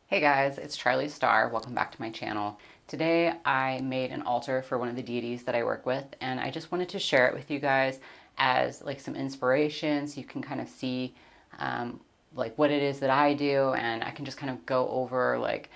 Hey guys, it's Charlie Starr. Welcome back to my channel. Today I made an altar for one of the deities that I work with, and I just wanted to share it with you guys as like some inspiration so you can kind of see like what it is that I do, and I can just kind of go over like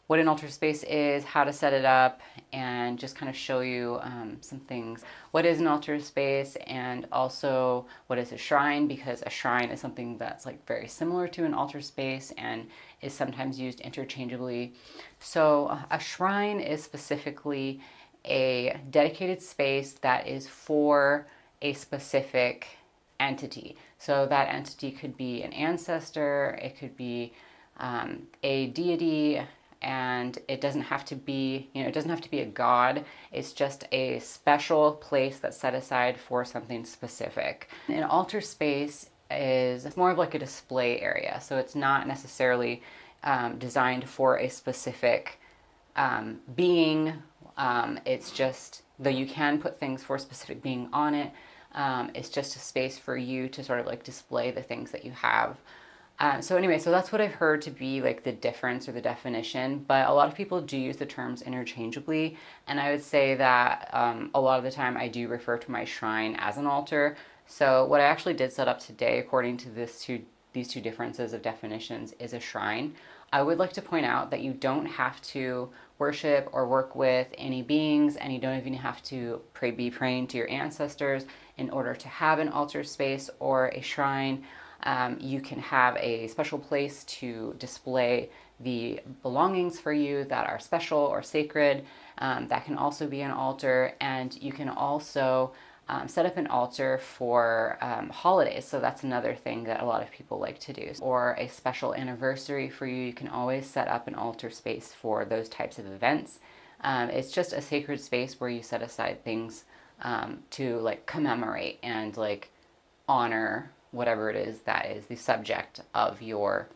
what an altar space is, how to set it up, and just kind of show you some things. What is an altar space, and also what is a shrine, because a shrine is something that's like very similar to an altar space and is sometimes used interchangeably. So a shrine is specifically a dedicated space that is for a specific entity. So that entity could be an ancestor, it could be a deity, and it doesn't have to be, it doesn't have to be a god. It's just a special place that's set aside for something specific. An altar space is more of like a display area, so it's not necessarily designed for a specific being. It's just, though you can put things for a specific being on it, it's just a space for you to sort of like display the things that you have. So anyway, so that's what I've heard to be like the difference or the definition, but a lot of people do use the terms interchangeably, and I would say that a lot of the time I do refer to my shrine as an altar. So what I actually did set up today, according to these two differences of definitions, is a shrine. I would like to point out that you don't have to worship or work with any beings, and you don't even have to be praying to your ancestors in order to have an altar space or a shrine. You can have a special place to display the belongings for you that are special or sacred. That can also be an altar, and you can also set up an altar for holidays. So that's another thing that a lot of people like to do. Or a special anniversary for you, you can always set up an altar space for those types of events. It's just a sacred space where you set aside things to like commemorate and like honor whatever it is that is the subject of your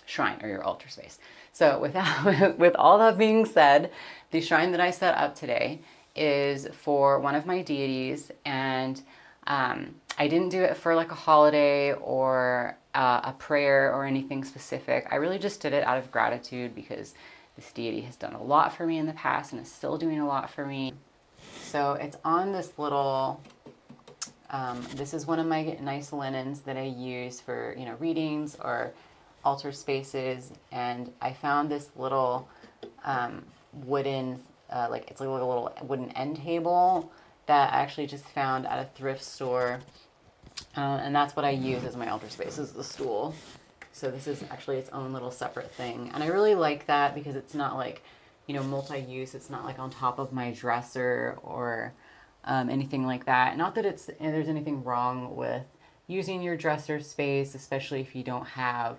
shrine or your altar space. So with all that being said, the shrine that I set up today is for one of my deities, and I didn't do it for like a holiday or a prayer or anything specific. I really just did it out of gratitude because this deity has done a lot for me in the past and is still doing a lot for me. So it's on this little this is one of my nice linens that I use for, readings or altar spaces. And I found this little wooden, it's like a little wooden end table that I actually just found at a thrift store. And that's what I use as my altar space, is the stool. So this is actually its own little separate thing. And I really like that because it's not like, multi-use. It's not like on top of my dresser or anything like that. Not that there's anything wrong with using your dresser space, especially if you don't have,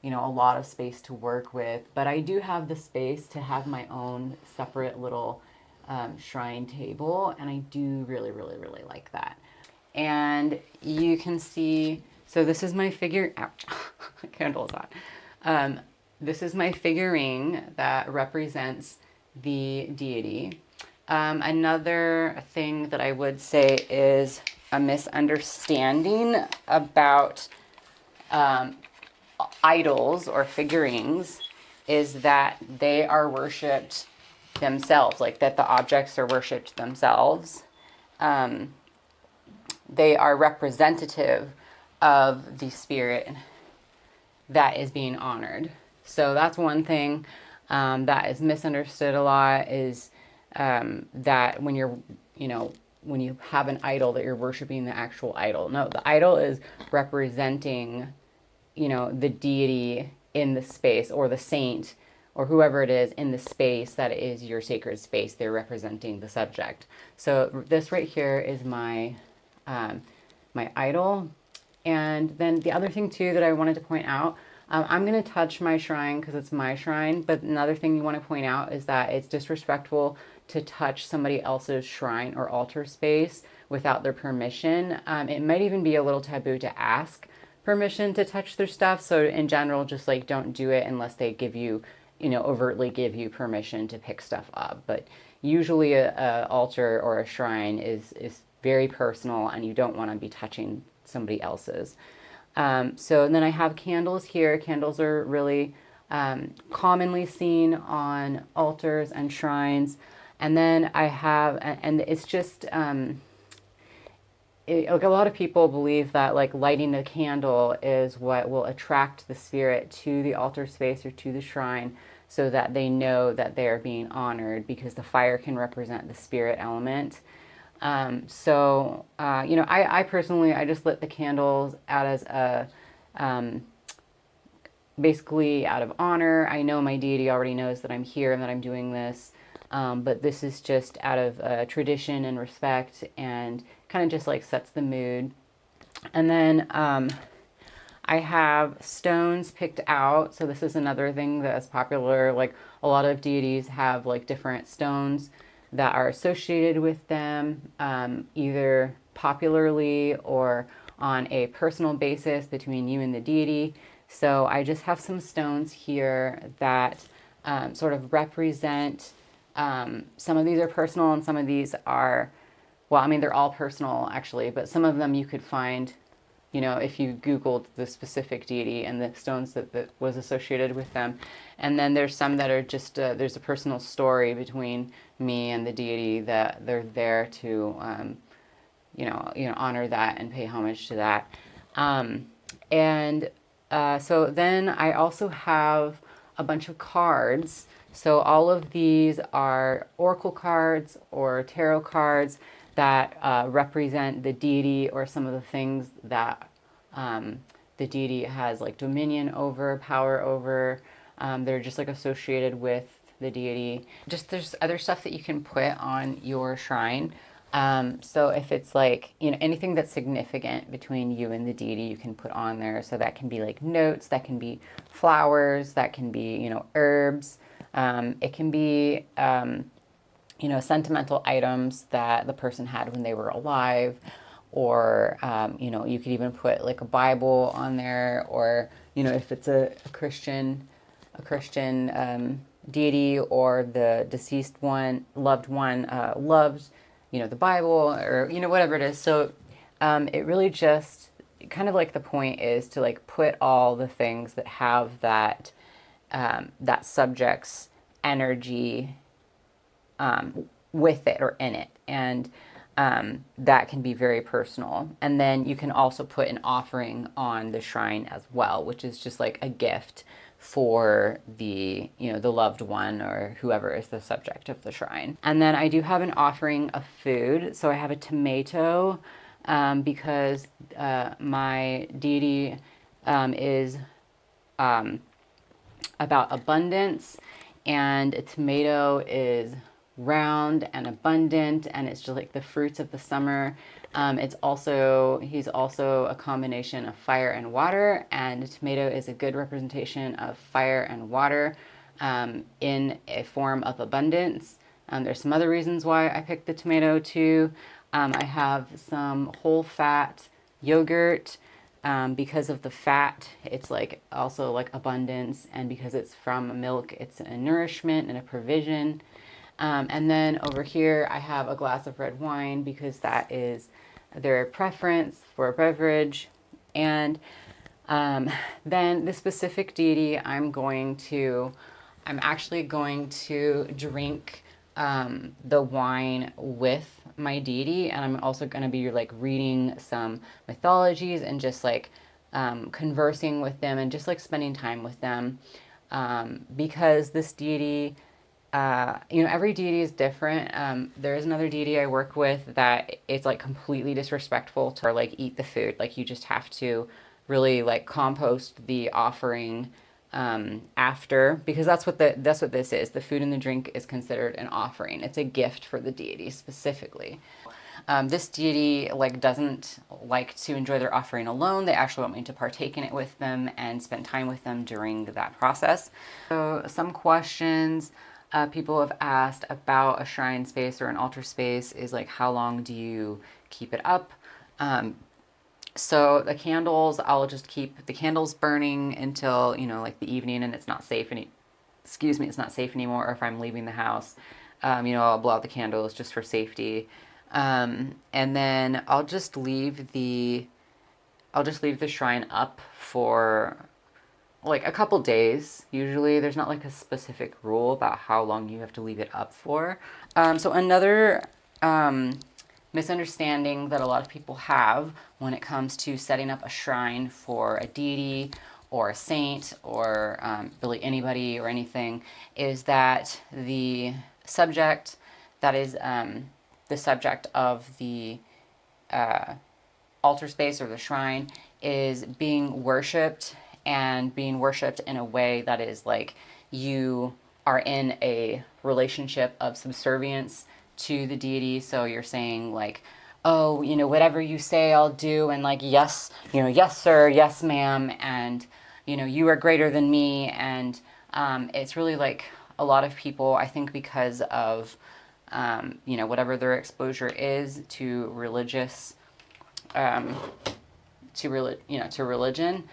a lot of space to work with. But I do have the space to have my own separate little shrine table, and I do really, really, really like that. And you can see, so this is my ouch, the candle is hot. This is my figurine that represents the deity. Another thing that I would say is a misunderstanding about idols or figurines is that they are worshipped themselves, like that the objects are worshipped themselves. They are representative of the spirit that is being honored. So that's one thing that is misunderstood a lot, is that when you're, when you have an idol, that you're worshiping the actual idol. No, the idol is representing, the deity in the space, or the saint, or whoever it is in the space that is your sacred space. They're representing the subject. So this right here is my my idol. And then the other thing too that I wanted to point out, I'm going to touch my shrine because it's my shrine, but another thing you want to point out is that it's disrespectful to touch somebody else's shrine or altar space without their permission. It might even be a little taboo to ask permission to touch their stuff. So in general, just like don't do it unless they give you, overtly give you permission to pick stuff up. But usually a altar or a shrine is very personal, and you don't want to be touching somebody else's. So then I have candles here. Candles are really commonly seen on altars and shrines. And then I have, and it's just, like a lot of people believe that like lighting a candle is what will attract the spirit to the altar space or to the shrine, so that they know that they are being honored, because the fire can represent the spirit element. I personally, I just lit the candles out as a, basically out of honor. I know my deity already knows that I'm here and that I'm doing this, but this is just out of tradition and respect, and kind of just like sets the mood. And then I have stones picked out. So this is another thing that is popular. Like a lot of deities have like different stones that are associated with them, either popularly or on a personal basis between you and the deity. So I just have some stones here that sort of represent, some of these are personal and some of these are, well, I mean, they're all personal actually, but some of them you could find, if you Googled the specific deity and the stones that was associated with them. And then there's some that are just, there's a personal story between me and the deity that they're there to, honor that and pay homage to that. So then I also have a bunch of cards. So all of these are oracle cards or tarot cards that represent the deity or some of the things that the deity has like dominion over, power over. They're just like associated with the deity. Just there's other stuff that you can put on your shrine. So if it's like, anything that's significant between you and the deity, you can put on there. So that can be like notes, that can be flowers, that can be, herbs. It can be, sentimental items that the person had when they were alive. Or, you could even put like a Bible on there, or, if it's a Christian deity, or the deceased loved one, loved, the Bible, or, whatever it is. So it really just kind of like the point is to like put all the things that have that, that subject's energy with it or in it. And that can be very personal. And then you can also put an offering on the shrine as well, which is just like a gift for the loved one or whoever is the subject of the shrine. And then I do have an offering of food. So I have a tomato, because my deity is about abundance, and a tomato is round and abundant, and it's just like the fruits of the summer. He's also a combination of fire and water, and a tomato is a good representation of fire and water in a form of abundance. There's some other reasons why I picked the tomato too. I have some whole fat yogurt. Because of the fat, it's like also like abundance, and because it's from milk, it's a nourishment and a provision. And then over here, I have a glass of red wine, because that is their preference for a beverage. And then the specific deity, I'm actually going to drink the wine with my deity, and I'm also going to be like reading some mythologies and just like conversing with them and just like spending time with them, because this deity, every deity is different. There is another deity I work with that it's like completely disrespectful to, or like eat the food. Like you just have to really like compost the offering after, because that's what this is. The food and the drink is considered an offering. It's a gift for the deity specifically. This deity like doesn't like to enjoy their offering alone. They actually want me to partake in it with them and spend time with them during that process. So some questions people have asked about a shrine space or an altar space is like, how long do you keep it up? So the candles, I'll just keep the candles burning until, like the evening, and it's not safe it's not safe anymore. Or if I'm leaving the house, I'll blow out the candles just for safety. And then I'll just leave the shrine up for like a couple days usually. There's not like a specific rule about how long you have to leave it up for. So another misunderstanding that a lot of people have when it comes to setting up a shrine for a deity or a saint or really anybody or anything is that the subject that is the subject of the altar space or the shrine is being worshipped, and being worshipped in a way that is like you are in a relationship of subservience to the deity. So you're saying like, oh, you know, whatever you say I'll do, and like, yes, you know, yes sir, yes ma'am, and you know, you are greater than me. And it's really like a lot of people, I think, because of you know, whatever their exposure is to religious to religion,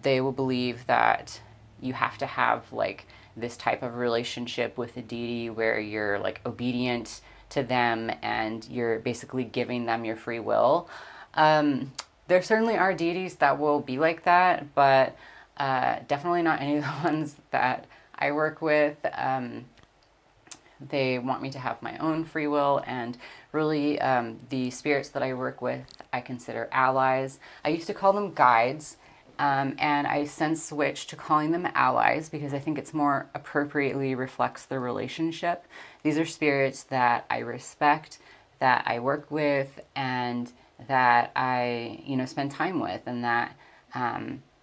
they will believe that you have to have like this type of relationship with the deity where you're like obedient to them and you're basically giving them your free will. There certainly are deities that will be like that, but definitely not any of the ones that I work with. They want me to have my own free will, and really the spirits that I work with I consider allies. I used to call them guides, and I since switched to calling them allies because I think it's more appropriately reflects the relationship. These are spirits that I respect, that I work with, and that I, you know, spend time with, and that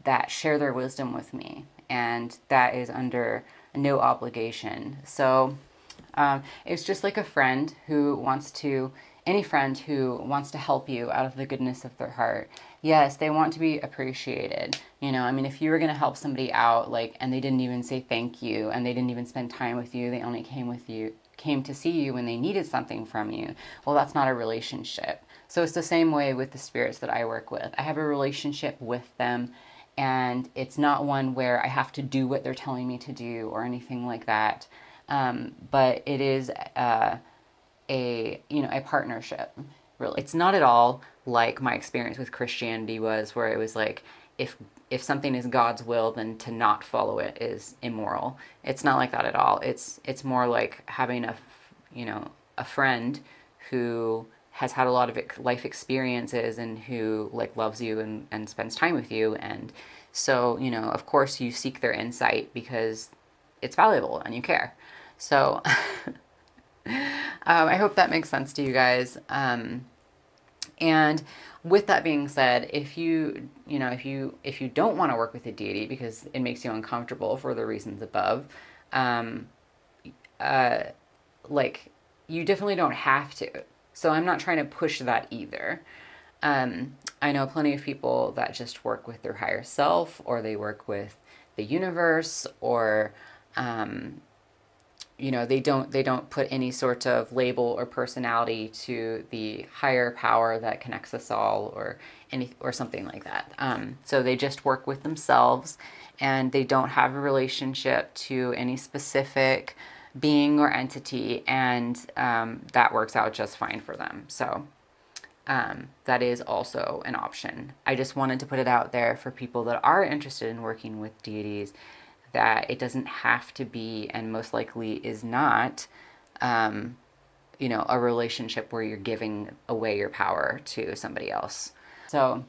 that share their wisdom with me, and that is under no obligation. So it's just like a friend who wants to, any friend who wants to help you out of the goodness of their heart. Yes, they want to be appreciated. You know, I mean, if you were going to help somebody out, like, and they didn't even say thank you, and they didn't even spend time with you, they only came to see you when they needed something from you, well, that's not a relationship. So it's the same way with the spirits that I work with. I have a relationship with them, and it's not one where I have to do what they're telling me to do or anything like that. But it is a partnership. Really, it's not at all like my experience with Christianity was, where it was like if something is God's will, then to not follow it is immoral. It's not like that at all. It's more like having a friend who has had a lot of life experiences and who like loves you and spends time with you, and so, you know, of course you seek their insight because it's valuable and you care. So I hope that makes sense to you guys. And with that being said, if you don't want to work with a deity because it makes you uncomfortable for the reasons above, like, you definitely don't have to. So I'm not trying to push that either. I know plenty of people that just work with their higher self, or they work with the universe, or they don't put any sort of label or personality to the higher power that connects us all, or something like that. So they just work with themselves, and they don't have a relationship to any specific being or entity, and that works out just fine for them. So that is also an option. I just wanted to put it out there for people that are interested in working with deities, that it doesn't have to be, and most likely is not, a relationship where you're giving away your power to somebody else. So,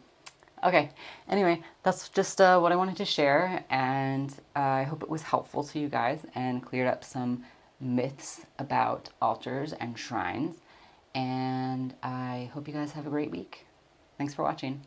okay. Anyway, that's just what I wanted to share, and I hope it was helpful to you guys and cleared up some myths about altars and shrines. And I hope you guys have a great week. Thanks for watching.